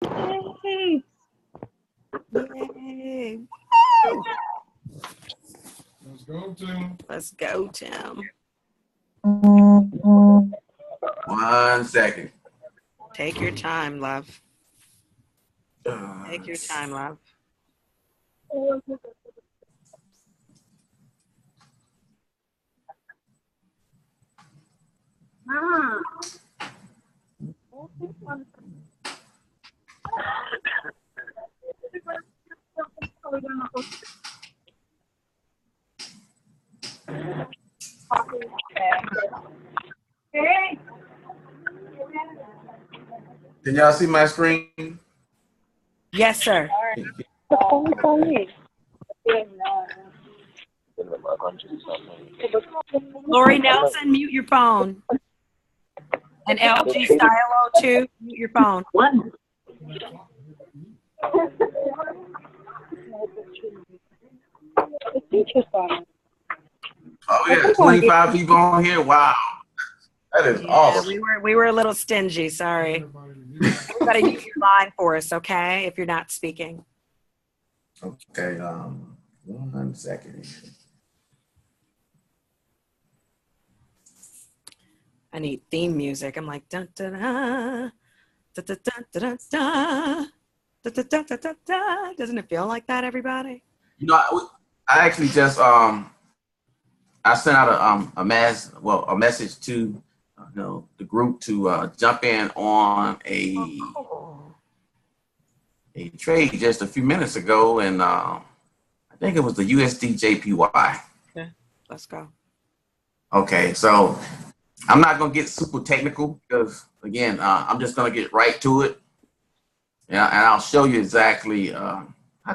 Yay. Yay. Let's go, Tim. Let's go, Tim. 1 second. Take your time, love. Take your time, love. Can y'all see my screen? Yes, sir. Lori Nelson, mute your phone. And LG Stylo too, mute your phone. Oh yeah, 25 people on here. Wow, that is awesome. We were a little stingy. Sorry. Everybody mute your line for us, okay? If you're not speaking. Okay, 1 second. I need theme music. I'm like dun dun da da da da da da da da da da da da. Doesn't it feel like that, everybody? You know, I actually just I sent out a message to the group to jump in on a trade just a few minutes ago, and I think it was the USD JPY. Okay, let's go. Okay, so I'm not gonna get super technical because again, I'm just gonna get right to it, and I'll show you exactly how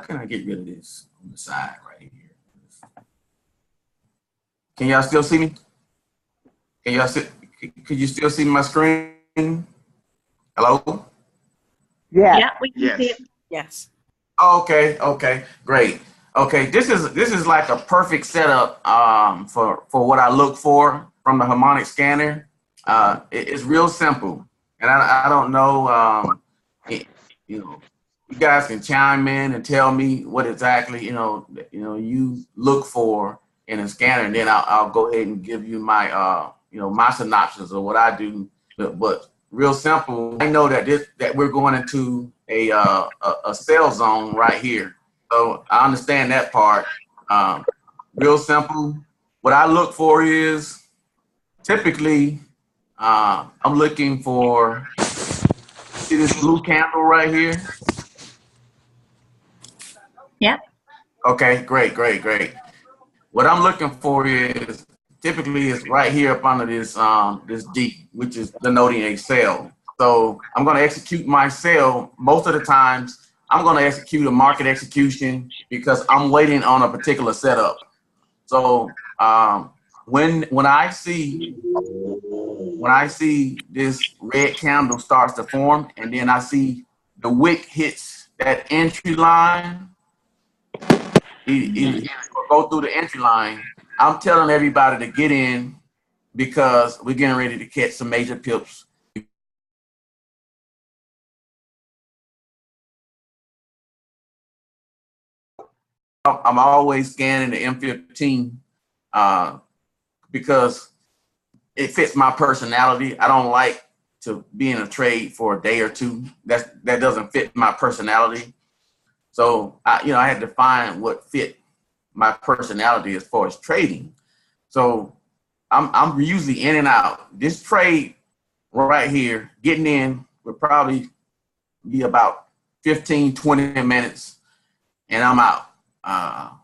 can I get rid of this on the side right here. Can y'all still see me? Can y'all see? Could you still see my screen? Hello? Yeah, we can see it. Yes. Okay, great. Okay, this is like a perfect setup for what I look for from the Harmonic scanner. It's real simple, and I don't know. You guys can chime in and tell me what exactly you look for in a scanner, and then I'll go ahead and give you my my synopsis of what I do. But real simple. I know that we're going into a sell zone right here, so I understand that part. Real simple. What I look for is typically I'm looking for, see this blue candle right here? Yeah. Okay, great. What I'm looking for is typically is right here up under this this D, which is denoting a sell. So I'm going to execute my sell. Most of the times, I'm going to execute a market execution because I'm waiting on a particular setup. So when I see this red candle starts to form, and then I see the wick hits that entry line, go through the entry line, I'm telling everybody to get in because we're getting ready to catch some major pips. I'm always scanning the M15 because it fits my personality. I don't like to be in a trade for a day or two. That doesn't fit my personality. So I had to find what fit my personality as far as trading. So I'm usually in and out. This trade right here, getting in, would probably be about 15, 20 minutes, and I'm out.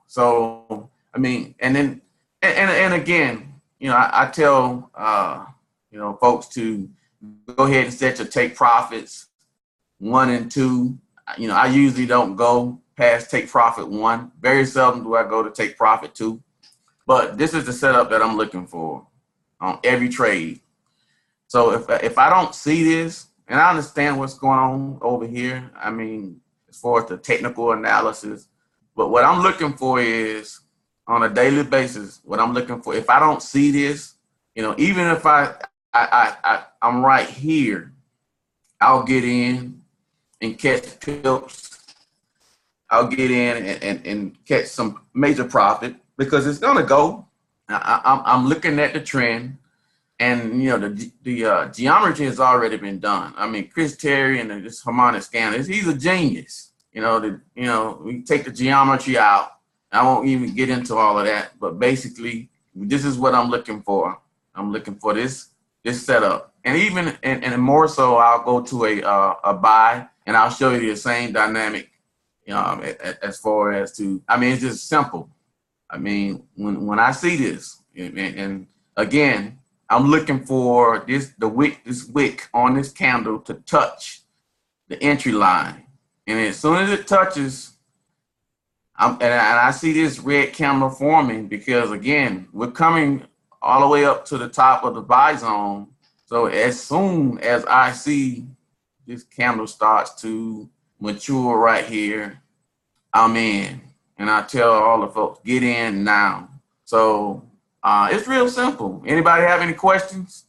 So I mean, and then and again, I tell folks to go ahead and set your take profits 1 and 2. I usually don't go past take profit 1. Very seldom do I go to take profit 2. But this is the setup that I'm looking for on every trade. So if I don't see this, and I understand what's going on over here, I mean, as far as the technical analysis, but what I'm looking for is on a daily basis, what I'm looking for, if I don't see this, even if I'm right here, I'll get in and catch pips. I'll get in and catch some major profit because it's gonna go. I'm looking at the trend, and you know the geometry has already been done. I mean, Chris Terry and this Harmonic scanner, he's a genius. You know, we take the geometry out. I won't even get into all of that, but basically, this is what I'm looking for. I'm looking for this setup, and even and more so, I'll go to a buy, and I'll show you the same dynamic. As far as to, I mean, it's just simple. I mean, when I see this, and again, I'm looking for this wick on this candle to touch the entry line, and as soon as it touches, and I see this red candle forming because again, we're coming all the way up to the top of the buy zone. So as soon as I see this candle starts to mature right here, I'm in, and I tell all the folks, get in now. So it's real simple. Anybody have any questions?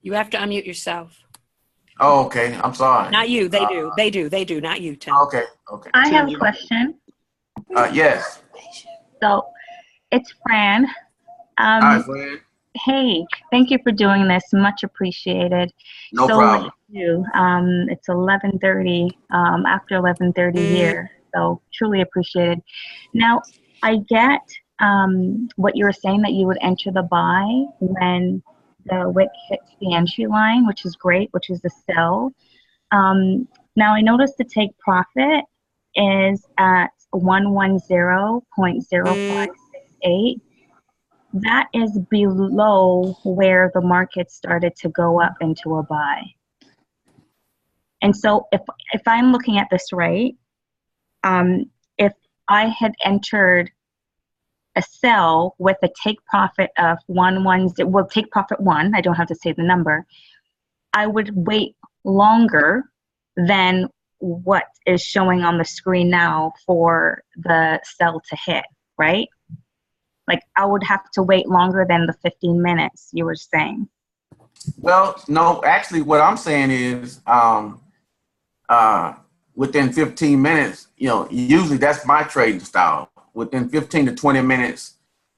You have to unmute yourself. Oh, okay. I'm sorry. Not you. They do. They do. Not you, Tim. Okay. I have a question. Yes. So it's Fran. Hi, Fran. Hey, thank you for doing this. Much appreciated. No problem. It's 11:30, after 11:30 here. So truly appreciated. Now, I get what you were saying, that you would enter the buy when the wick hits the entry line, which is great, which is the sell. Now, I noticed the take profit is at 110.0568. That is below where the market started to go up into a buy. And so if I'm looking at this right, if I had entered a sell with a take profit of take profit 1, I don't have to say the number, I would wait longer than what is showing on the screen now for the sell to hit, right? Like I would have to wait longer than the 15 minutes you were saying. Well, no, actually what I'm saying is within 15 minutes, usually that's my trading style. Within 15 to 20 minutes,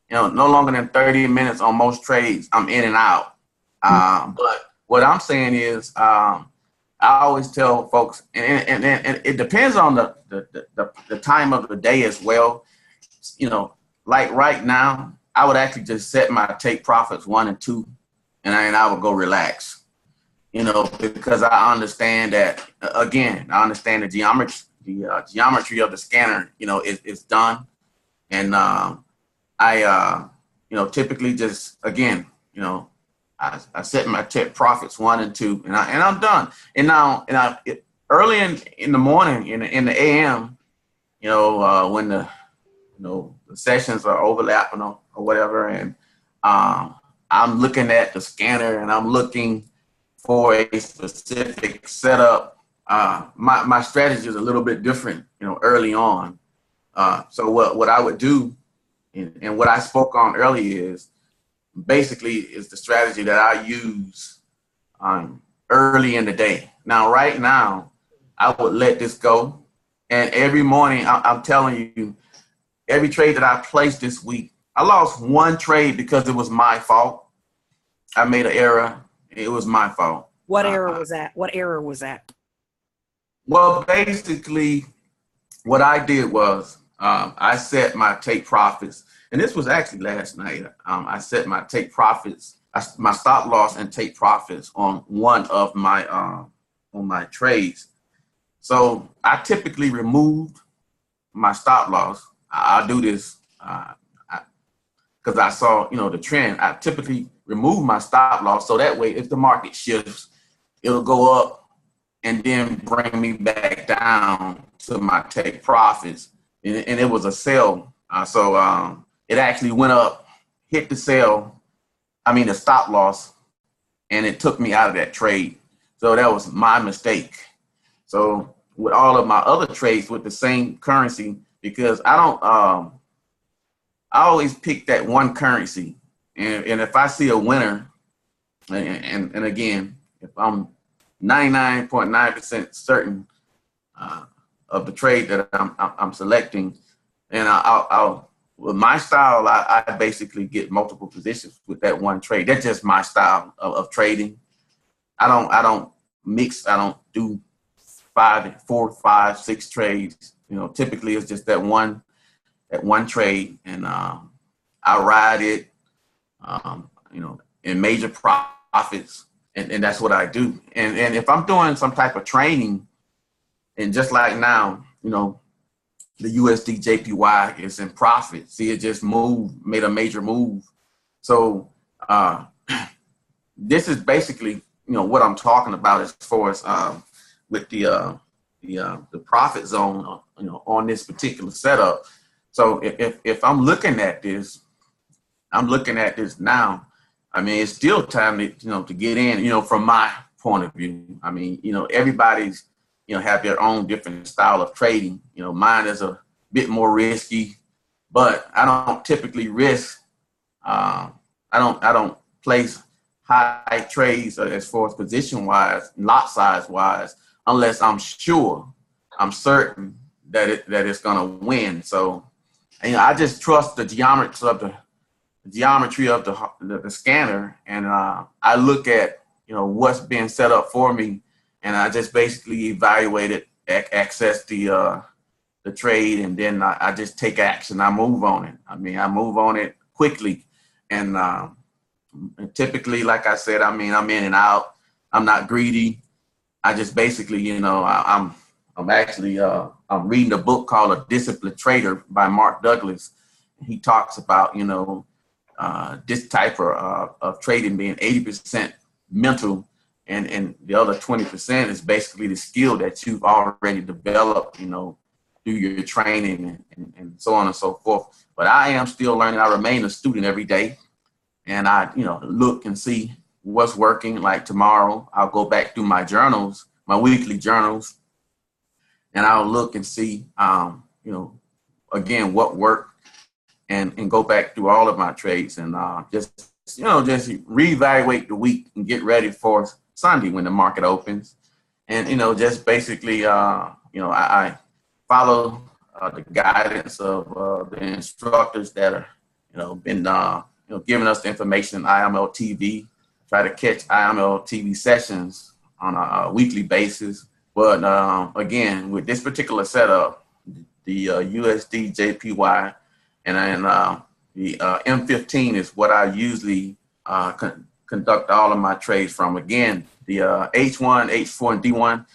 no longer than 30 minutes on most trades, I'm in and out. But what I'm saying is I always tell folks, and it depends on the time of the day as well. Like right now, I would actually just set my take profits 1 and 2, and I would go relax. Because I understand that, again, I understand the geometry of the scanner, is done. And I typically just, again, I set my take profits 1 and 2, and I'm done. And now, early in the morning, in the AM, when the sessions are overlapping or whatever, and I'm looking at the scanner and I'm looking for a specific setup. My strategy is a little bit different, early on. So what I would do, and what I spoke on earlier is the strategy that I use early in the day. Now, right now, I would let this go, and every morning, I'm telling you, every trade that I placed this week, I lost 1 trade because it was my fault. I made an error. It was my fault. What error was that? What error was that? Well, basically, what I did was I set my take profits, and this was actually last night. I set my take profits, my stop loss and take profits on one of my trades. So I typically removed my stop loss. I do this because I saw, the trend. I typically remove my stop loss so that way, if the market shifts, it'll go up and then bring me back down to my take profits. And it was a sell. So it actually went up, hit the the stop loss, and it took me out of that trade. So that was my mistake. So with all of my other trades with the same currency, because I always pick that one currency. And if I see a winner, and again, if I'm 99.9% certain of the trade that I'm selecting. And I'll with my style, I basically get multiple positions with that one trade. That's just my style of trading. I don't mix. I don't do 5, 4, 5, 6 trades. Typically it's just that one trade, and I ride it, in major profits, and that's what I do. And if I'm doing some type of training, and just like now, the USD JPY is in profit. See, it just made a major move. So this is basically, what I'm talking about as far as with the profit zone, on this particular setup. So if I'm looking at this now. I mean, it's still time to get in, from my point of view. I mean, everybody's, have their own different style of trading. Mine is a bit more risky, but I don't typically risk. I don't place high trades as far as position wise, lot size wise, unless I'm certain that it's gonna win. So, I just trust the geometry of the scanner, and I look at what's being set up for me, and I just basically evaluate it, access the trade, and then I just take action. I move on it. I mean, I move on it quickly, and typically, like I said, I'm in and out. I'm not greedy. I just basically, I'm actually I'm reading a book called A Disciplined Trader by Mark Douglas. He talks about this type of trading being 80% mental, and the other 20% is basically the skill that you've already developed, through your training and so on and so forth. But I am still learning. I remain a student every day, and I, look and see what's working. Like tomorrow, I'll go back through my journals, my weekly journals, and I'll look and see, again, what worked, and go back through all of my trades, and just reevaluate the week and get ready for Sunday when the market opens. And, just basically, I follow the guidance of the instructors that are, been, giving us the information in IML TV, try to catch IML TV sessions on a weekly basis. But again, with this particular setup, the USD JPY and the M15 is what I usually conduct all of my trades from. Again, the H1, H4, and D1,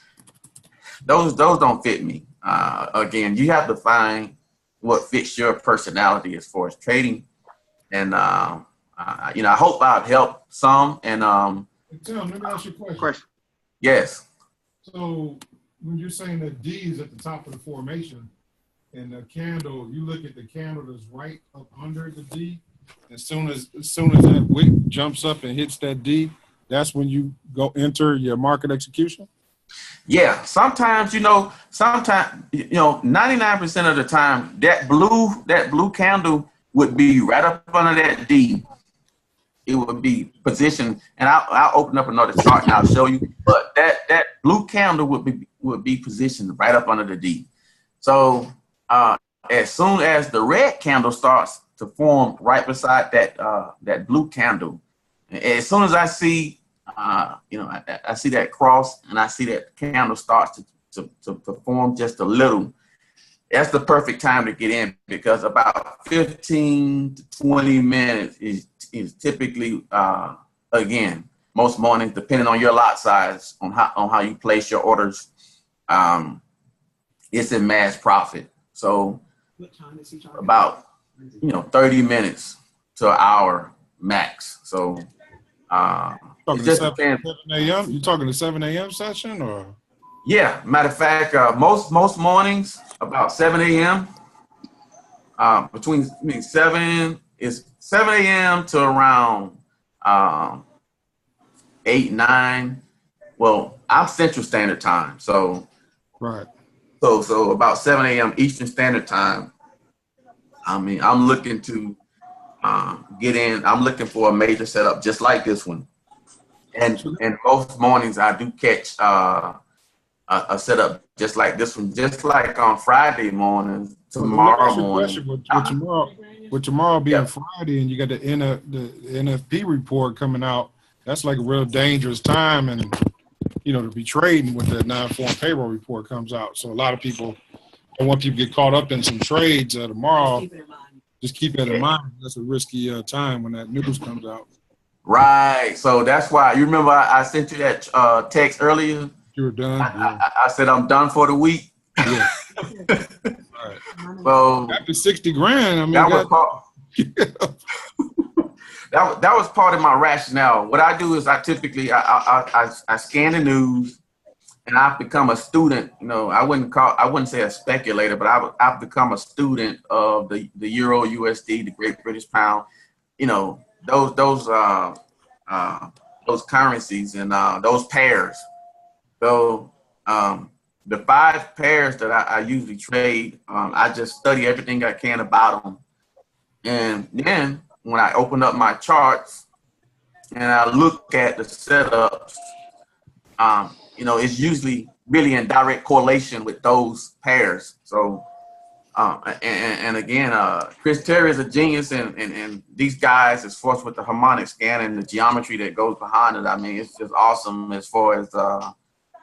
those don't fit me. Again, you have to find what fits your personality as far as trading. And I hope I've helped some. And Tim, let me ask you a question. Yes. So when you're saying that D is at the top of the formation, and the candle, you look at the candle that's right up under the D, as soon as that wick jumps up and hits that D, that's when you go enter your market execution? Yeah, sometimes, 99% of the time, that blue candle would be right up under that D. It would be positioned, and I'll open up another chart and I'll show you. But that blue candle would be positioned right up under the D. So as soon as the red candle starts to form right beside that blue candle, as soon as I see, I see that cross, and I see that candle starts to form just a little, that's the perfect time to get in, because about 15 to 20 minutes is typically, again, most mornings, depending on your lot size, on how you place your orders, it's in mass profit. So about 30 minutes to an hour max. So Talking to 7 a.m. You talking to 7 a.m. session, or? Yeah, matter of fact, most mornings about 7 a.m. Between 7 a.m. to around 8, 9. Well, I'm Central Standard Time, so right. So about 7 a.m. Eastern Standard Time. I'm looking to get in. I'm looking for a major setup just like this one. And most mornings I do catch a setup just like this one, just like on Friday mornings, tomorrow morning. With tomorrow being Yep. Friday, and you got the NFP report coming out, that's like a real dangerous time, and to be trading with that non-farm payroll report comes out. So a lot of people don't want people to get caught up in some trades tomorrow. Just keep it in mind. That's a risky time when that news comes out. Right. So that's why you remember I sent you that text earlier. You were done. I said I'm done for the week. Yeah. Right. So after 60 grand, I mean, that was part of my rationale. What I do is I typically I scan the news, and I've become a student. I wouldn't say a speculator, but I've become a student of the Euro USD, the Great British Pound. Those currencies and those pairs. So the 5 pairs that I usually trade, I just study everything I can about them. And then when I open up my charts and I look at the setups, it's usually really in direct correlation with those pairs. So, and again, Chris Terry is a genius, and these guys, as far as with the harmonic scan and the geometry that goes behind it, I mean, it's just awesome as far as the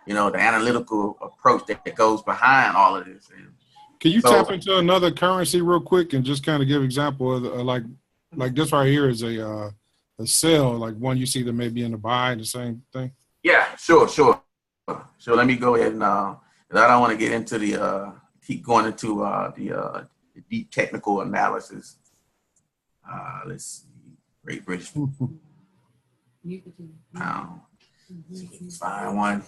analytical approach that goes behind all of this. And can you tap into another currency real quick and just kind of give example of like this right here is a sell, like one you see that may be in the buy, the same thing? Yeah, sure. So let me go ahead and I don't want to get into keep going into the deep technical analysis. Let's see, Great British. Find one.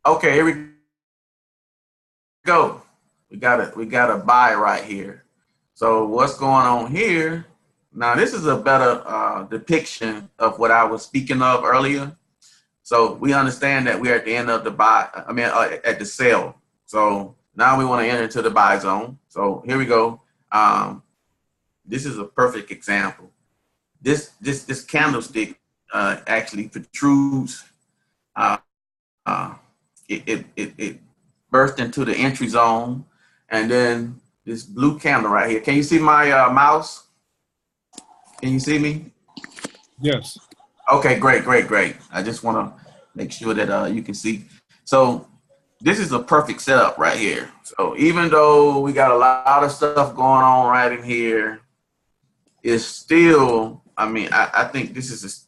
Okay, here we go. We got a buy right here. So what's going on here? Now this is a better depiction of what I was speaking of earlier. So we understand that we're at the end of the buy. At the sell. So now we want to enter into the buy zone. So here we go. This is a perfect example. This candlestick actually protrudes. It burst into the entry zone, and then this blue candle right here. Can you see my mouse? Can you see me? Yes. Okay, great. I just want to make sure that you can see. So this is a perfect setup right here. So even though we got a lot of stuff going on right in here, it's still, I think this is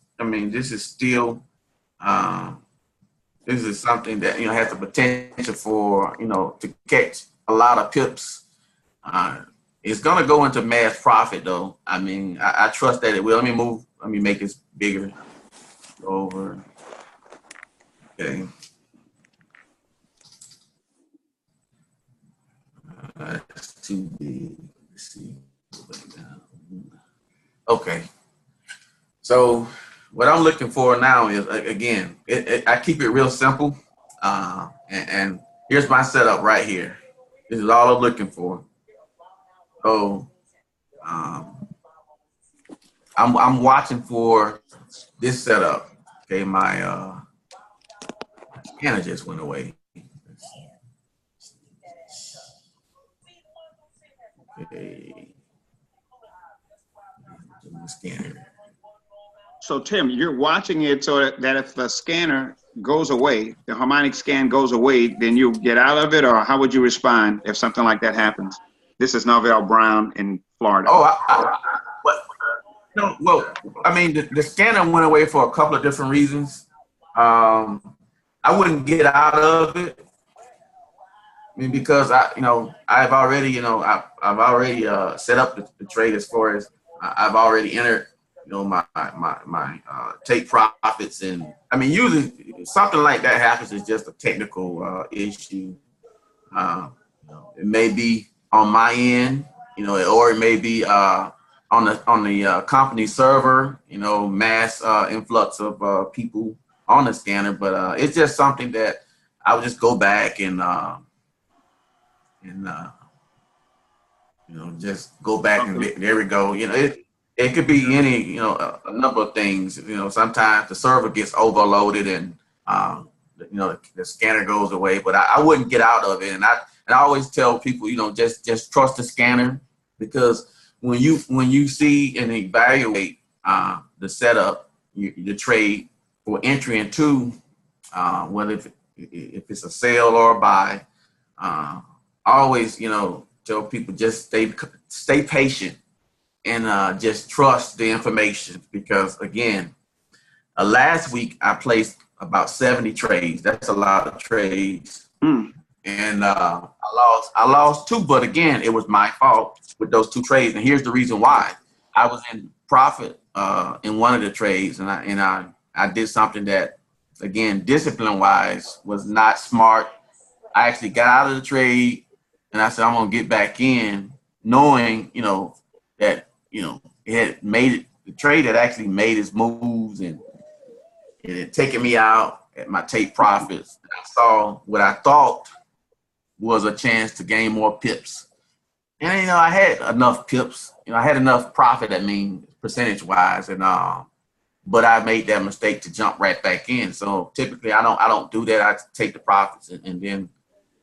still, this is something that, has the potential for, to catch a lot of pips. It's going to go into mass profit, though. I trust that it will. Let me make this bigger. Over. Okay. That's too big. Let's see. Okay. So what I'm looking for now is, again, I keep it real simple. And here's my setup right here. This is all I'm looking for. So I'm watching for this setup. Okay, my scanner just went away. Okay. Scanner. So Tim, you're watching it so that if the scanner goes away, the harmonic scan goes away, then you get out of it, or how would you respond if something like that happens? This is Norvell Brown in Florida. Oh, the scanner went away for a couple of different reasons. I wouldn't get out of it. Because I've already set up the trade as far as I've already entered, my take profits, and usually something like that happens is just a technical issue. It may be on my end, or it may be on the company server, mass influx of people on the scanner. But it's just something that I would just go back and just go back and there we go. It could be any, a number of things. Sometimes the server gets overloaded and, the scanner goes away. But I wouldn't get out of it. And I always tell people, just trust the scanner, because when you see and evaluate the setup, the trade for entry into, whether if it's a sale or a buy, I always, tell people just stay patient and just trust the information, because again, last week I placed about 70 trades. That's a lot of trades. And I lost 2, but again, it was my fault with those 2 trades. And here's the reason why. I was in profit in one of the trades, and I did something that, again, discipline wise, was not smart. I actually got out of the trade, and I said I'm gonna get back in, knowing that it had made it. The trade had actually made its moves, and it had taken me out at my take profits. And I saw what I thought was a chance to gain more pips, and I had enough pips. I had enough profit. I mean, percentage wise, and but I made that mistake to jump right back in. So typically, I don't do that. I take the profits and then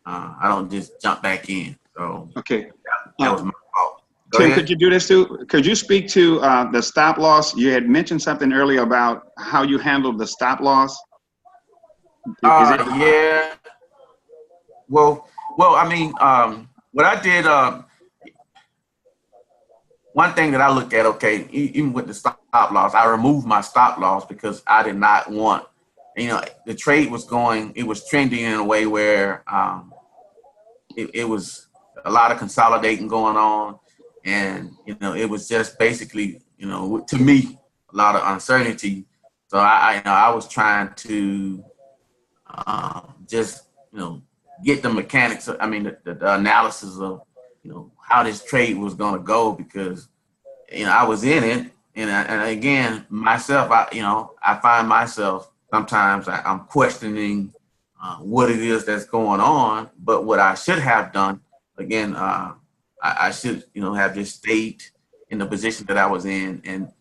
I don't just jump back in. So okay, that was my fault. Tim, could you do this too? Could you speak to the stop loss? You had mentioned something earlier about how you handled the stop loss. Yeah. Well, I mean, what I did, one thing that I look at, okay, even with the stop loss, I removed my stop loss because I did not want, the trade was trending in a way where it was a lot of consolidating going on. And, it was just basically, to me, a lot of uncertainty. So I was trying to just, get the mechanics, the analysis of, how this trade was going to go, because, I was in it. And again, myself, I find myself sometimes I'm questioning what it is that's going on. But what I should have done, again, I should, have just stayed in the position that I was in and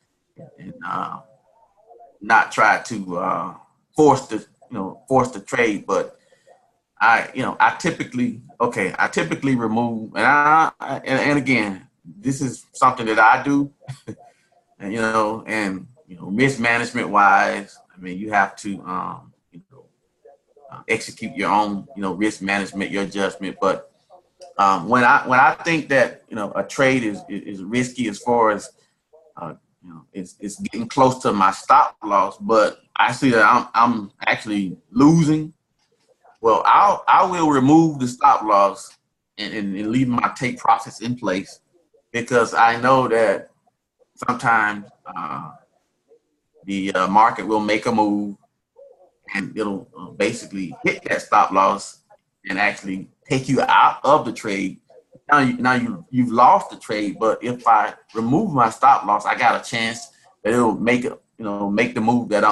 not try to force the trade. But I typically remove, and again, this is something that I do, and risk management wise, you have to execute your own, risk management, your judgment. But when I think that a trade is risky as far as it's getting close to my stop loss, but I see that I'm actually losing. Well, I will remove the stop loss and leave my take profits in place, because I know that sometimes the market will make a move and it'll basically hit that stop loss and actually take you out of the trade. Now you've lost the trade, but if I remove my stop loss, I got a chance that it'll make it, make the move that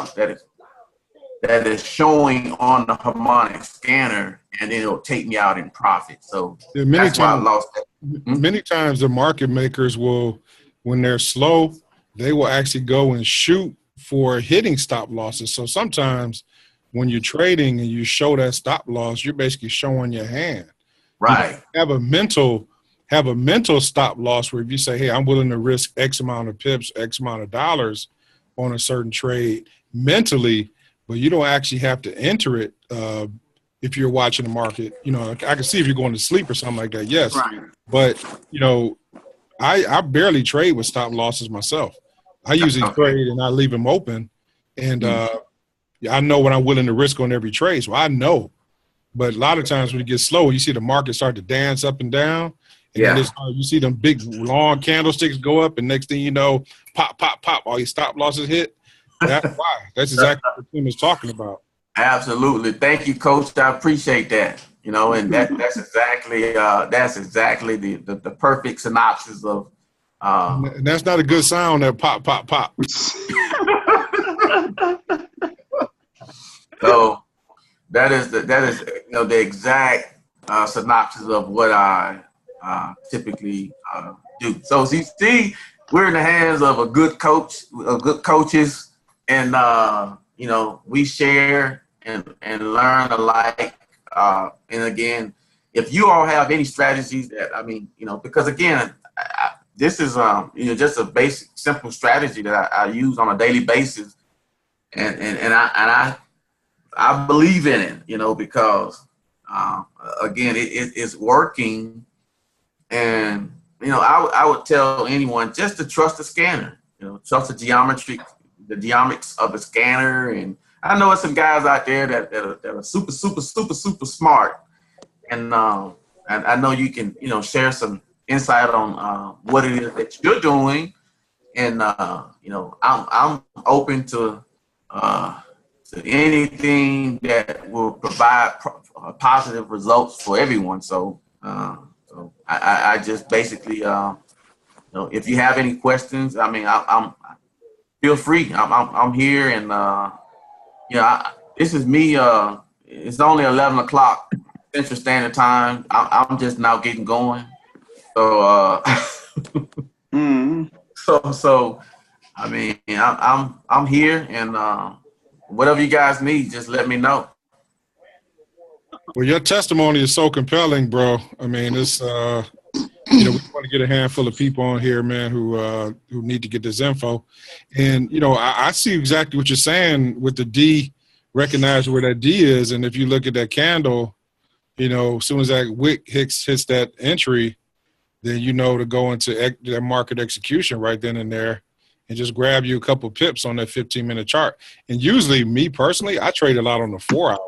is showing on the Harmonic scanner, and then it'll take me out in profit. So that's why I lost that. Many times the market makers will, when they're slow, they will actually go and shoot for hitting stop losses. So sometimes when you're trading and you show that stop loss, you're basically showing your hand. Right. You have a mental stop loss where if you say, hey, I'm willing to risk X amount of pips, X amount of dollars on a certain trade mentally, but you don't actually have to enter it if you're watching the market. I can see if you're going to sleep or something like that, yes. Right. But, I barely trade with stop losses myself. I usually trade and I leave them open. And I know what I'm willing to risk on every trade, so I know. But a lot of times when it gets slow, you see the market start to dance up and down. And then you see them big, long candlesticks go up, and next thing you know, pop, pop, pop, all your stop losses hit. That's why. That's exactly what Tim is talking about. Absolutely. Thank you, Coach. I appreciate that. And that's exactly the perfect synopsis of. And that's not a good sound. That pop, pop, pop. So that is the exact synopsis of what I typically do. So see, we're in the hands of a good coach, of good coaches, and you know, we share and learn alike. And again, if you all have any strategies that, I mean, you know, because again, this is you know, just a basic, simple strategy that I use on a daily basis, and I believe in it, you know, because again, it's working. And you know, I would tell anyone just to trust the scanner, you know, trust the geometrics of the scanner. And I know there's some guys out there that are super smart, and I know you can, you know, share some insight on what it is that you're doing. And you know, I'm open to anything that will provide positive results for everyone. So, so I just basically, you know, if you have any questions, I mean, I'm feel free. I'm here, and you know, this is me. It's only 11 o'clock Central Standard Time. I'm just now getting going. So, so I mean, I'm here, and whatever you guys need, just let me know. Well, your testimony is so compelling, bro. I mean, it's you know, we want to get a handful of people on here, man, who need to get this info. And you know, I see exactly what you're saying with the D. Recognize where that D is, and if you look at that candle, you know, as soon as that wick hits that entry, then you know to go into that market execution right then and there, and just grab you a couple pips on that 15-minute chart. And usually, me personally, I trade a lot on the 4-hour.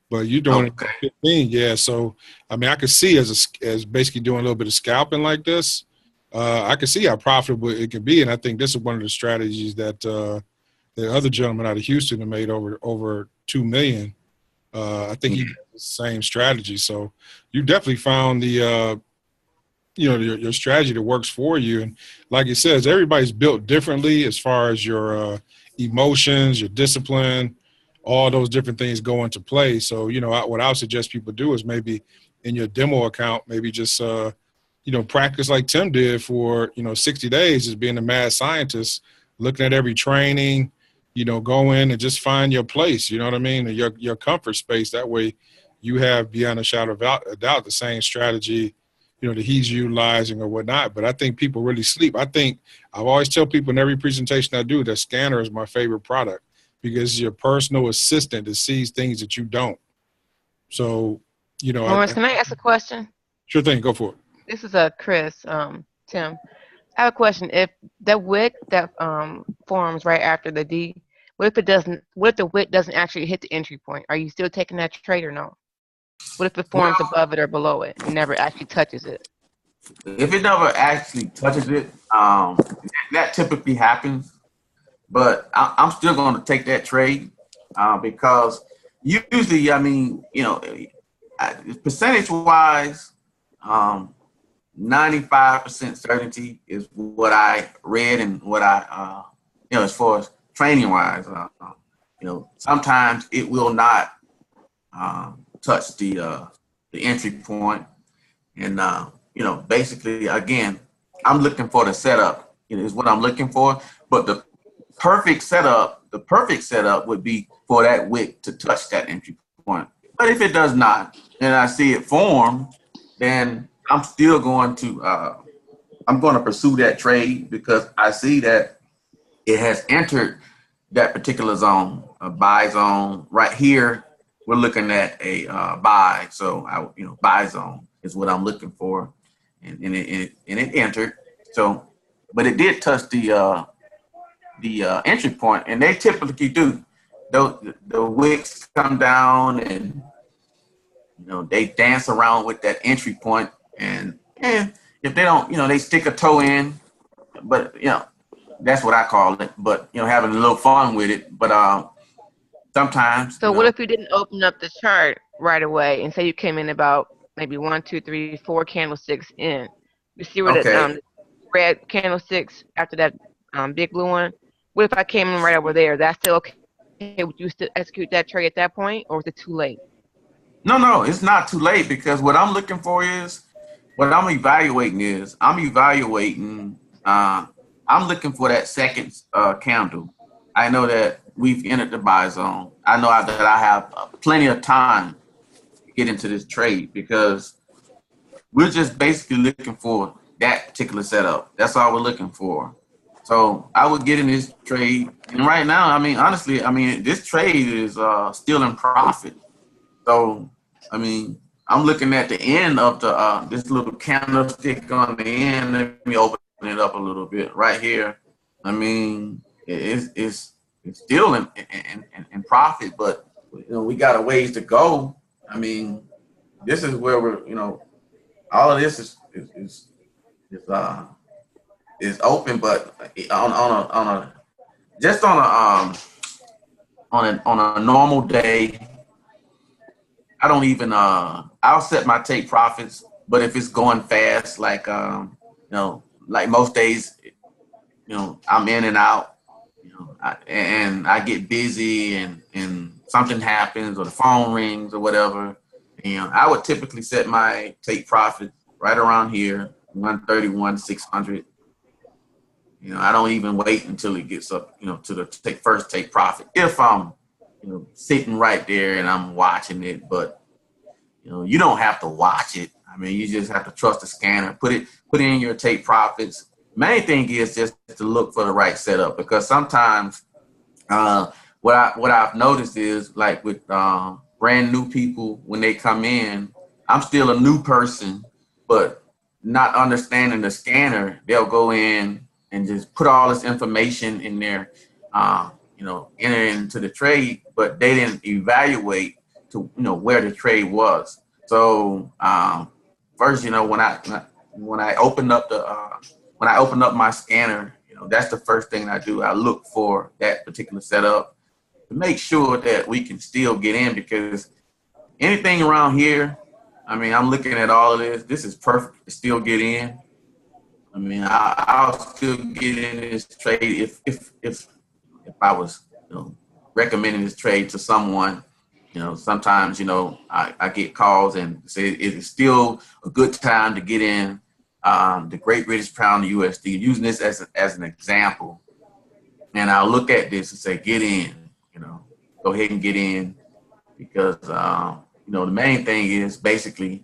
But you're doing it at 15, yeah. So I mean, I could see as basically doing a little bit of scalping like this, I can see how profitable it can be. And I think this is one of the strategies that the other gentleman out of Houston have made over $2 million. I think he does the same strategy. So you definitely found the you know, your strategy that works for you. And like it says, everybody's built differently as far as your emotions, your discipline. All those different things go into play. So, you know, what I would suggest people do is maybe in your demo account, maybe just, you know, practice like Tim did for, you know, 60 days as being a mad scientist, looking at every training, you know, go in and just find your place, you know what I mean? And your comfort space. That way you have, beyond a shadow of a doubt, the same strategy, you know, that he's utilizing or whatnot. But I think people really sleep. I think I've always tell people in every presentation I do that scanner is my favorite product, because it's your personal assistant that sees things that you don't. So, you know. Lawrence, can I ask a question? Sure thing. Go for it. This is Chris, Tim. I have a question. If that wick that forms right after the D, what if the wick doesn't actually hit the entry point? Are you still taking that trade or no? What if it forms above it or below it and never actually touches it? If it never actually touches it, that typically happens. But I'm still going to take that trade because usually, I mean, you know, percentage-wise, 95% certainty is what I read and what I, you know, as far as training-wise, you know, sometimes it will not touch the entry point. And, you know, basically, again, I'm looking for the setup, you know, is what I'm looking for. But the perfect setup would be for that wick to touch that entry point. But if it does not, and I see it form, then I'm still going to I'm going to pursue that trade because I see that it has entered that particular zone, a buy zone. Right here, we're looking at a buy. So you know, buy zone is what I'm looking for, and it entered. So, but it did touch the entry point, and they typically do. The wicks come down, and you know, they dance around with that entry point, and if they don't, you know, they stick a toe in, but you know, that's what I call it. But you know, having a little fun with it. But sometimes. So what if you didn't open up the chart right away and say you came in about maybe 1, 2, 3, 4 candlesticks in? You see where the red candlesticks after that big blue one? What if I came in right over there? That's still okay? Would you still execute that trade at that point, or is it too late? No, it's not too late, because what I'm looking for is, what I'm evaluating I'm looking for that second candle. I know that we've entered the buy zone. I know that I have plenty of time to get into this trade because we're just basically looking for that particular setup. That's all we're looking for. So I would get in this trade. And right now, I mean, honestly, I mean, this trade is still in profit. So, I mean, I'm looking at the end of the this little candlestick on the end. Let me open it up a little bit right here. I mean, it's still in profit, but you know, we got a ways to go. I mean, this is where we're, you know, all of this is open, but on a normal day, I don't even I'll set my take profits, but if it's going fast, like you know, like most days, you know, I'm in and out, you know, and I get busy and something happens or the phone rings or whatever, you know, I would typically set my take profit right around here, 131, 600. You know, I don't even wait until it gets up, you know, to the first take profit. If I'm, you know, sitting right there and I'm watching it, but you know, you don't have to watch it. I mean, you just have to trust the scanner. Put in your take profits. Main thing is just to look for the right setup, because sometimes what I've noticed is, like with brand new people, when they come in, I'm still a new person, but not understanding the scanner, they'll go in and just put all this information in there, you know, enter into the trade, but they didn't evaluate to, you know, where the trade was. So first, you know, when I open up my scanner, you know, that's the first thing I do. I look for that particular setup to make sure that we can still get in, because anything around here, I mean, I'm looking at all of this. This is perfect to still get in. I mean, I'll still get in this trade if I was, you know, recommending this trade to someone. You know, sometimes, you know, I get calls and say it is still a good time to get in the Great British Pound USD, using this as an example. And I'll look at this and say, get in, you know, go ahead and get in, because, you know, the main thing is basically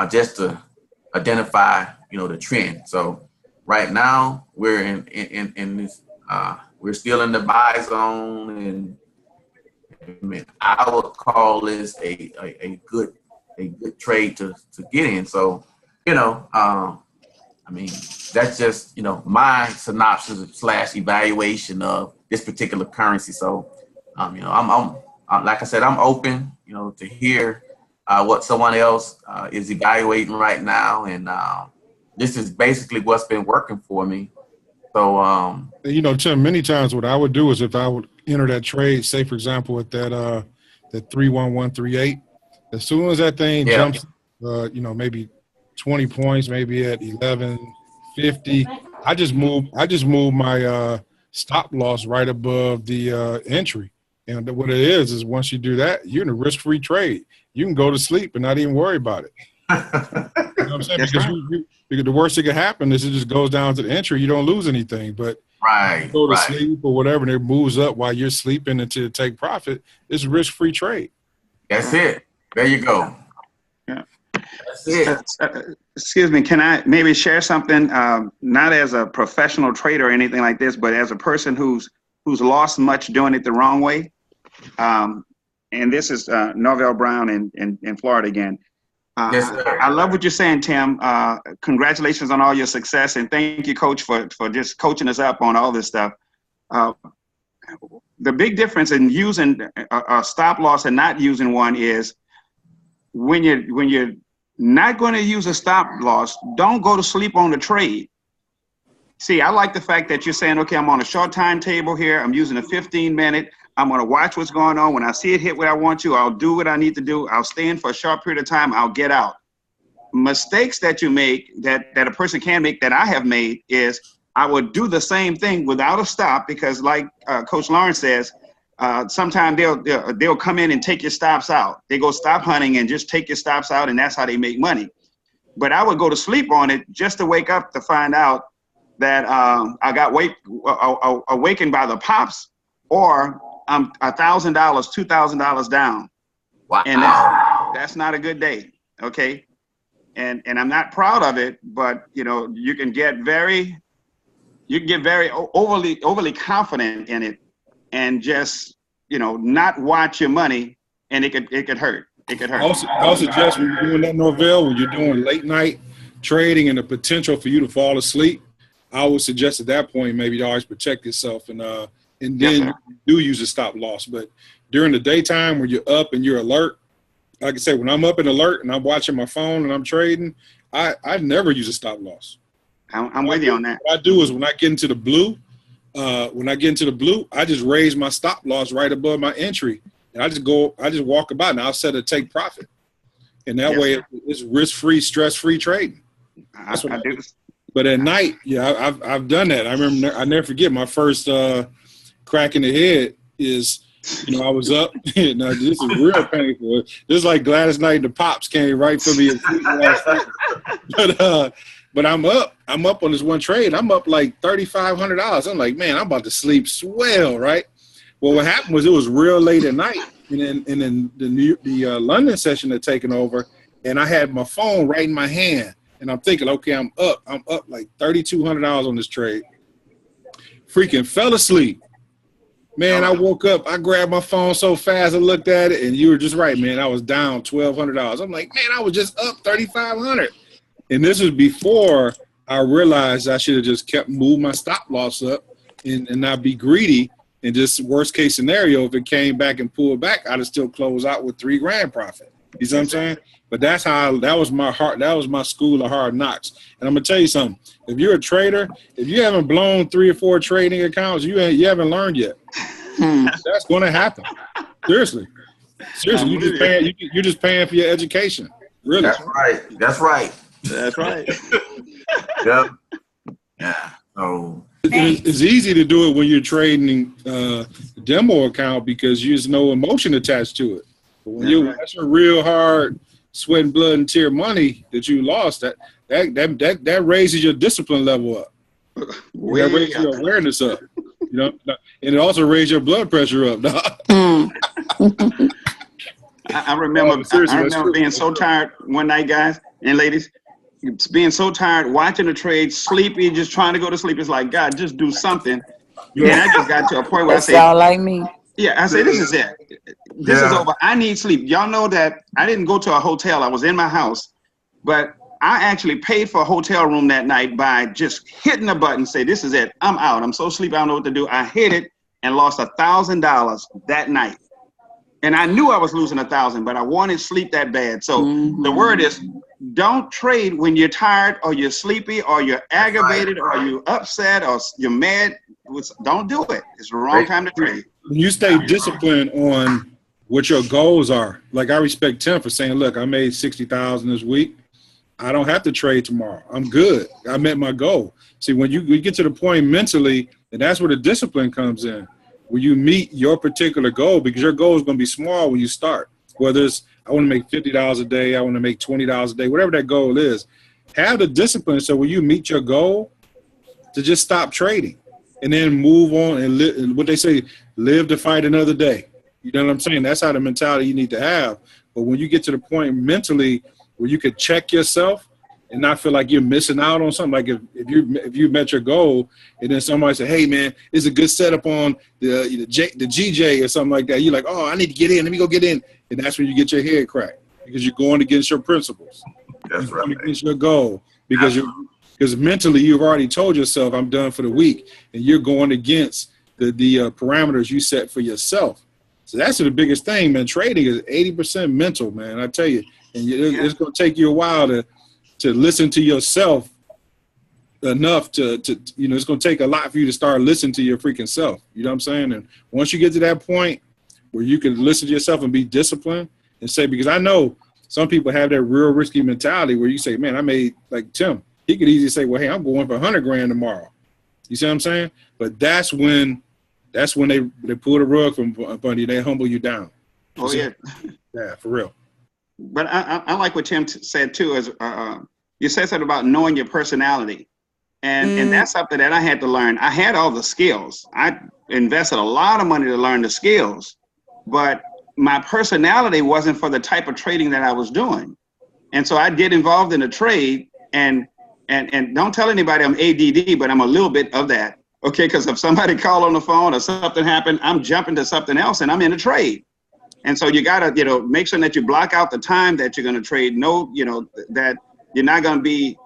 just to identify, you know, the trend. So right now we're in this, we're still in the buy zone, and I mean, I would call this a good trade to get in. So, you know, I mean, that's just, you know, my synopsis / evaluation of this particular currency. So, you know, I'm like I said, I'm open, you know, to hear what someone else is evaluating right now, and this is basically what's been working for me. So, you know, Tim, many times what I would do is, if I would enter that trade, say for example at that 31138, as soon as that thing jumps, you know, maybe 20 points, maybe at 1150, I just move my stop loss right above the entry. And what it is once you do that, you're in a risk-free trade. You can go to sleep and not even worry about it. You know what I'm saying? Because the worst that could happen is it just goes down to the entry. You don't lose anything. But you go to sleep or whatever, and it moves up while you're sleeping until you take profit. It's a risk-free trade. That's it. There you go. Yeah. That's it. Excuse me, can I maybe share something? Not as a professional trader or anything like this, but as a person who's lost much doing it the wrong way. And this is Norvell Brown in Florida again. Yes, I love what you're saying, Tim. Congratulations on all your success, and thank you, Coach, for just coaching us up on all this stuff. The big difference in using a stop loss and not using one is when you're not going to use a stop loss, don't go to sleep on the trade. See, I like the fact that you're saying, okay, I'm on a short timetable here. I'm using a 15-minute. I'm going to watch what's going on. When I see it hit what I want to, I'll do what I need to do. I'll stay in for a short period of time. I'll get out. Mistakes that you make, that a person can make, that I have made, is I would do the same thing without a stop, because like Coach Lawrence says, sometimes they'll come in and take your stops out. They go stop hunting and just take your stops out, and that's how they make money. But I would go to sleep on it just to wake up to find out that I got awakened by the pops, or I'm $1,000, $2,000 down. Wow. And that's not a good day. Okay. And I'm not proud of it, but you know, you can get very overly confident in it, and just, you know, not watch your money, and it could hurt. It could hurt. I'll suggest when you're doing that, Norvell, when you're doing late night trading and the potential for you to fall asleep, I would suggest at that point maybe you always protect yourself, and then you do use a stop loss. But during the daytime when you're up and you're alert, like I said, when I'm up and alert and I'm watching my phone and I'm trading, I never use a stop loss. I'm with you on that. What I do is when I get into the blue, I just raise my stop loss right above my entry, and I just walk about, and I'll set a take profit, and that way it's risk-free, stress-free trading. That's what I do. But at night, yeah, I've done that. I never forget my first crack in the head is, you know, I was up. Now this is real painful. This is like Gladys Knight and the Pops came right for me. But I'm up on this one trade. I'm up like $3,500. I'm like, man, I'm about to sleep swell, right? Well, what happened was it was real late at night, and then the London session had taken over, and I had my phone right in my hand, and I'm thinking, okay, I'm up like $3,200 on this trade. Freaking fell asleep. Man, I woke up, I grabbed my phone so fast, I looked at it, and you were just right, man. I was down $1,200. I'm like, man, I was just up $3,500. And this was before I realized I should have just kept moving my stop loss up and not be greedy. And just worst case scenario, if it came back and pulled back, I'd have still closed out with $3,000 profit. You see what I'm saying? But that was my school of hard knocks. And I'm gonna tell you something. If you're a trader, if you haven't blown 3 or 4 trading accounts, you haven't learned yet. That's gonna happen. Seriously, you're just paying for your education. Really. That's right. Yep. Yeah. So it's easy to do it when you're trading demo account because there's no emotion attached to it. But when that's a real hard sweat and blood and tear money that you lost, that raises your discipline level up. That raises your awareness up. You know, and it also raises your blood pressure up. I remember being so tired one night, guys and ladies, being so tired, watching the trade, sleepy, just trying to go to sleep. It's like, God, just do something. And I just got to a point where I said, sound like me. Yeah, I said, this is it. This is over. I need sleep. Y'all know that I didn't go to a hotel. I was in my house, but I actually paid for a hotel room that night by just hitting a button, say, this is it. I'm out. I'm so sleepy. I don't know what to do. I hit it and lost $1,000 that night. And I knew I was losing $1,000, but I wanted sleep that bad. So the word is, don't trade when you're tired or you're sleepy or you're aggravated or you're upset or you're mad. Don't do it. It's the wrong time to trade. When you stay disciplined on what your goals are, like I respect Tim for saying, look, I made $60,000 this week. I don't have to trade tomorrow. I'm good. I met my goal. See, when you get to the point mentally, and that's where the discipline comes in, where you meet your particular goal, because your goal is going to be small when you start. Whether it's, I want to make $50 a day, I want to make $20 a day, whatever that goal is, have the discipline so when you meet your goal, to just stop trading and then move on and live, what they say, live to fight another day. You know what I'm saying? That's how the mentality you need to have. But when you get to the point mentally where you could check yourself and not feel like you're missing out on something, like if you met your goal and then somebody said, hey man, it's a good setup on the GJ or something like that, you're like, oh, I need to get in, let me go get in. And that's when you get your head cracked because you're going against your principles. That's right. Against your goal because mentally you've already told yourself I'm done for the week, and you're going against the parameters you set for yourself. So that's the biggest thing, man. Trading is 80% mental, man. I tell you, and it's going to take you a while to listen to yourself enough to it's going to take a lot for you to start listening to your freaking self. You know what I'm saying? And once you get to that point where you can listen to yourself and be disciplined and say, because I know some people have that real risky mentality where you say, man, I made, like Tim, he could easily say, well, hey, I'm going for $100,000 tomorrow. You see what I'm saying? But that's when they pull the rug from under you. They humble you down. Oh, yeah. Yeah, for real. But I like what Tim said, too, is you said something about knowing your personality. And that's something that I had to learn. I had all the skills. I invested a lot of money to learn the skills, but my personality wasn't for the type of trading that I was doing. And so I'd get involved in a trade and don't tell anybody I'm ADD, but I'm a little bit of that. Okay, because if somebody called on the phone or something happened, I'm jumping to something else and I'm in a trade. And so you gotta, make sure that you block out the time that you're gonna trade. Know, that you're not gonna be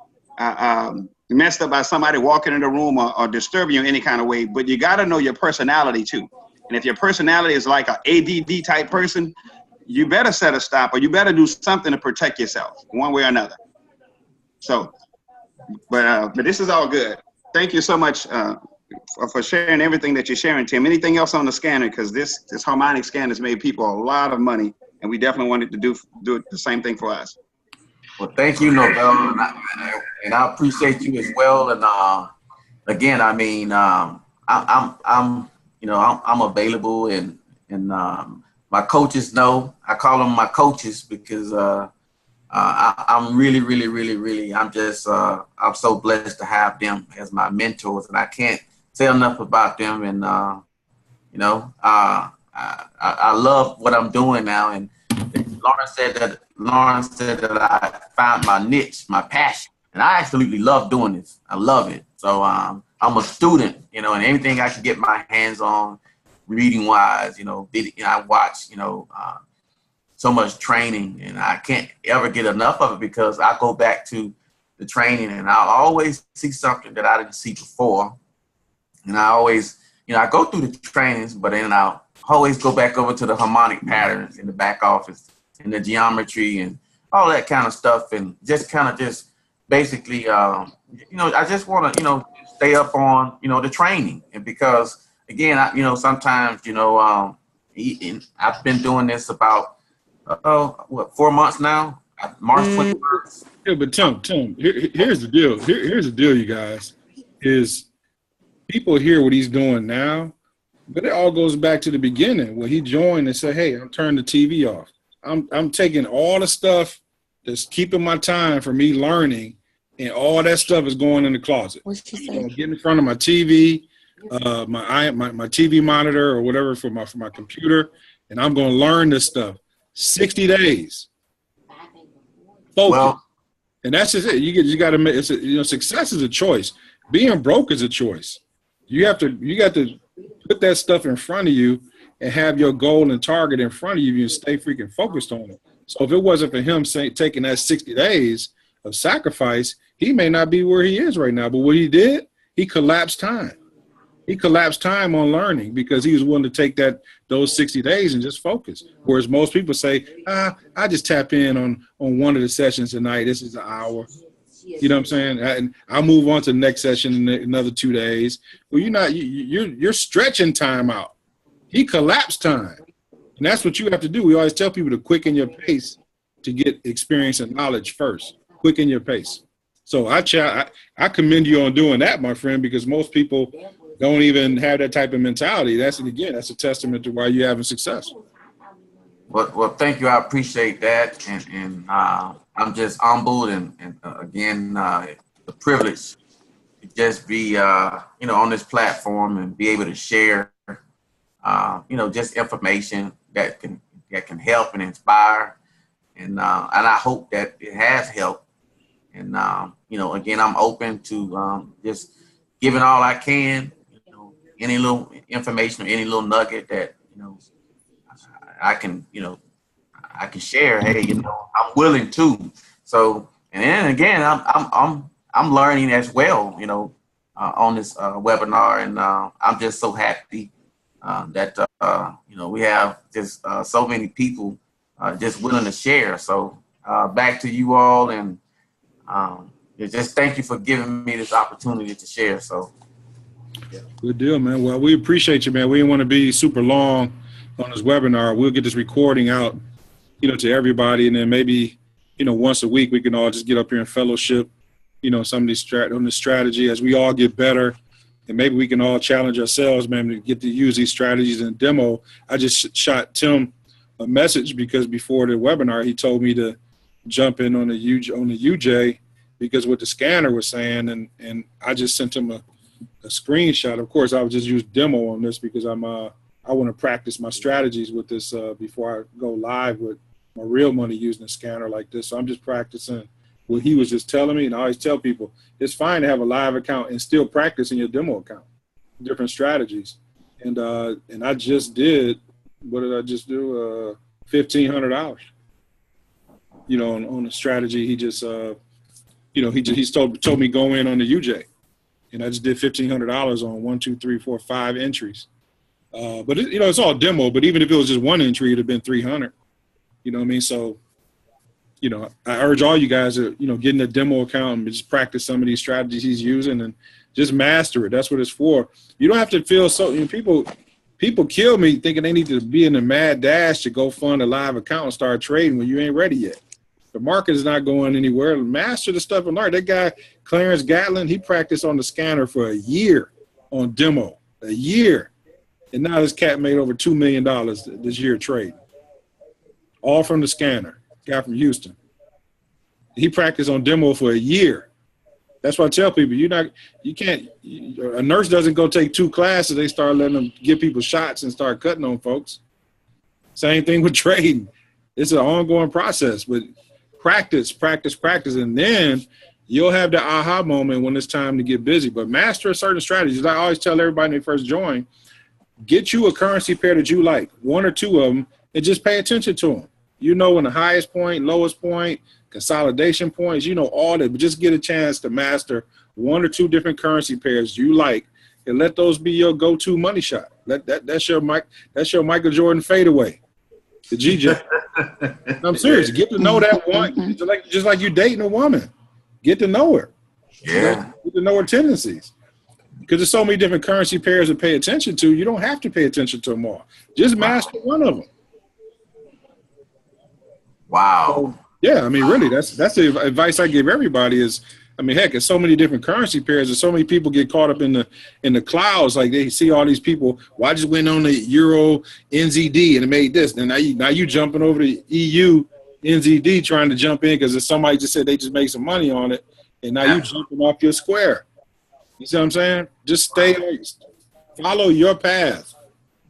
messed up by somebody walking in the room or disturbing you in any kind of way. But you gotta know your personality too. And if your personality is like an ADD type person, you better set a stop or you better do something to protect yourself one way or another. So, but this is all good. Thank you so much for sharing everything that you're sharing, Tim. Anything else on the scanner? Because this Harmonic scanner has made people a lot of money, and we definitely wanted to do the same thing for us. Well, thank you, Nobel, and I appreciate you as well. And again, I mean, I'm available, and my coaches know. I call them my coaches because I'm really, I'm just, I'm so blessed to have them as my mentors, and I can't say enough about them. And, I love what I'm doing now. And Lauren said that I found my niche, my passion, and I absolutely love doing this. I love it. So I'm a student, and anything I can get my hands on, reading wise, I watch, so much training, and I can't ever get enough of it because I go back to the training and I'll always see something that I didn't see before. And I always, I go through the trainings, but then I'll always go back over to the harmonic patterns in the back office and the geometry and all that kind of stuff. And just basically, I just want to, stay up on, the training. And because again, sometimes, I've been doing this about, 4 months now? March 21st. Yeah, but Tim, here's the deal. Here's the deal, you guys, is people hear what he's doing now, but it all goes back to the beginning when he joined and said, hey, I'm turning the TV off. I'm taking all the stuff that's keeping my time for me learning, and all that stuff is going in the closet. What's she I'm gonna saying? get in front of my TV, my TV monitor or whatever for my computer, and I'm gonna learn this stuff. 60 days. Focus. Well, and that's just it. You got to make it. Success is a choice. Being broke is a choice. You got to put that stuff in front of you and have your goal and target in front of you and stay freaking focused on it. So if it wasn't for him taking that 60 days of sacrifice, he may not be where he is right now. But what he did, he collapsed time. He collapsed time on learning because he was willing to take those 60 days and just focus. Whereas most people say, I just tap in on one of the sessions tonight. This is an hour. You know what I'm saying? And I'll move on to the next session in another 2 days. Well, you're stretching time out. He collapsed time. And that's what you have to do. We always tell people to quicken your pace to get experience and knowledge first. Quicken your pace. So I commend you on doing that, my friend, because most people don't even have that type of mentality. That's a testament to why you're having success. Well, thank you. I appreciate that. And I'm just humbled and again, the privilege to just be, on this platform and be able to share, just information that can help and inspire. And I hope that it has helped. And, again, I'm open to just giving all I can, any little information or any little nugget that, I can share. Hey, I'm willing to. So, and then again, I'm learning as well, on this webinar, and I'm just so happy that we have just so many people just willing to share. So back to you all, and just thank you for giving me this opportunity to share. So. Yeah. Good deal, man. Well, we appreciate you, man. We didn't want to be super long on this webinar. We'll get this recording out, to everybody, and then maybe, once a week we can all just get up here and fellowship, some of these on the strategy as we all get better, and maybe we can all challenge ourselves, man, to get to use these strategies in demo. I just shot Tim a message because before the webinar he told me to jump in on the UJ because what the scanner was saying, and I just sent him a screenshot. Of course, I would just use demo on this because I want to practice my strategies with this before I go live with my real money using a scanner like this. So I'm just practicing what he was just telling me. And I always tell people, it's fine to have a live account and still practice in your demo account, different strategies. And I just did, what did I just do? $1,500, on a strategy. He just, he's told me go in on the UJ. And I just did $1,500 on 1, 2, 3, 4, 5 entries. But it's all demo. But even if it was just one entry, it'd have been 300. You know what I mean? So, I urge all you guys to, get in a demo account and just practice some of these strategies he's using and just master it. That's what it's for. You don't have to feel so. People kill me thinking they need to be in a mad dash to go fund a live account and start trading when you ain't ready yet. The market is not going anywhere. Master the stuff and learn. That guy, Clarence Gatlin, he practiced on the scanner for a year on demo. A year. And now this cat made over $2 million this year trading. All from the scanner. Guy from Houston. He practiced on demo for a year. That's why I tell people, a nurse doesn't go take 2 classes. They start letting them give people shots and start cutting on folks. Same thing with trading. It's an ongoing process, but practice, and then you'll have the aha moment when it's time to get busy. But master a certain strategies. I always tell everybody when they first join, get you a currency pair that you like, 1 or 2 of them, and just pay attention to them. When the highest point, lowest point, consolidation points, all that, but just get a chance to master 1 or 2 different currency pairs you like, and let those be your go-to money shot. That's your Michael Jordan fadeaway, the GJ. I'm serious. Get to know that one, just like you dating a woman. Get to know her. Yeah. Get to know her tendencies. Because there's so many different currency pairs to pay attention to. You don't have to pay attention to them all. Just master one of them. Wow. So, yeah, really, that's the advice I give everybody is, heck, there's so many different currency pairs and so many people get caught up in the clouds. Like they see all these people, well, I just went on the Euro NZD and it made this. And now you jumping over the EU NZD trying to jump in because somebody just said they just made some money on it. And now you jumping off your square. You see what I'm saying? Just follow your path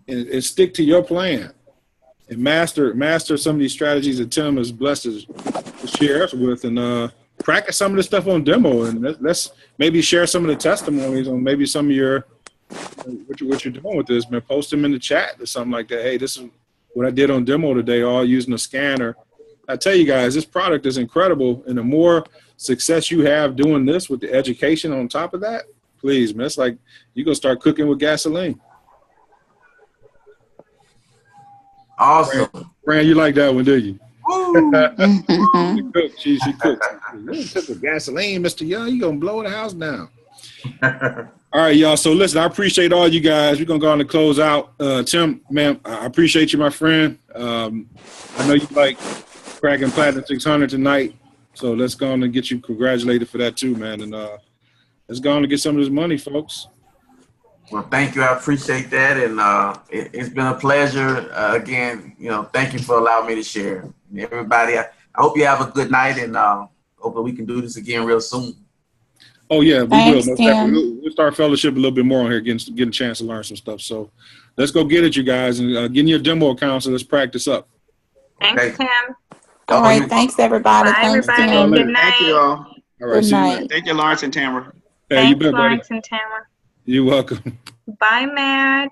and stick to your plan. And master some of these strategies that Tim is blessed to share us with, and practice some of the stuff on demo, and let's maybe share some of the testimonies on maybe some of your what you're doing with this, man. Post them in the chat or something like that. Hey, this is what I did on demo today, all using a scanner. I tell you guys, this product is incredible, and the more success you have doing this with the education on top of that, please, man, it's like you're gonna start cooking with gasoline. Awesome. Fran, you like that one, do you? She cooked. You took the gasoline, Mr. Young. You gonna blow the house down. All right, y'all. So listen, I appreciate all you guys. We're gonna go on and close out. Tim, man, I appreciate you, my friend. I know you like cracking Platinum 600 tonight, so let's go on and get you congratulated for that too, man. And let's go on and get some of this money, folks. Well, thank you. I appreciate that. And it's been a pleasure. Again, thank you for allowing me to share. Everybody, I hope you have a good night, and hopefully we can do this again real soon. Oh, yeah, Thanks, we will. Tim. We'll start fellowship a little bit more on here, getting a chance to learn some stuff. So let's go get it, you guys, and getting your demo account, so let's practice up. Thanks, Okay. Tim. All right. Thanks, everybody. Bye, Thanks, everybody. Tim. Good night. Thank you all. All right, Good see you night. later. Thank you, Lawrence and Tamara. Hey, you Thanks, bet, buddy. Lawrence and Tamara. You're welcome. Bye, Mad.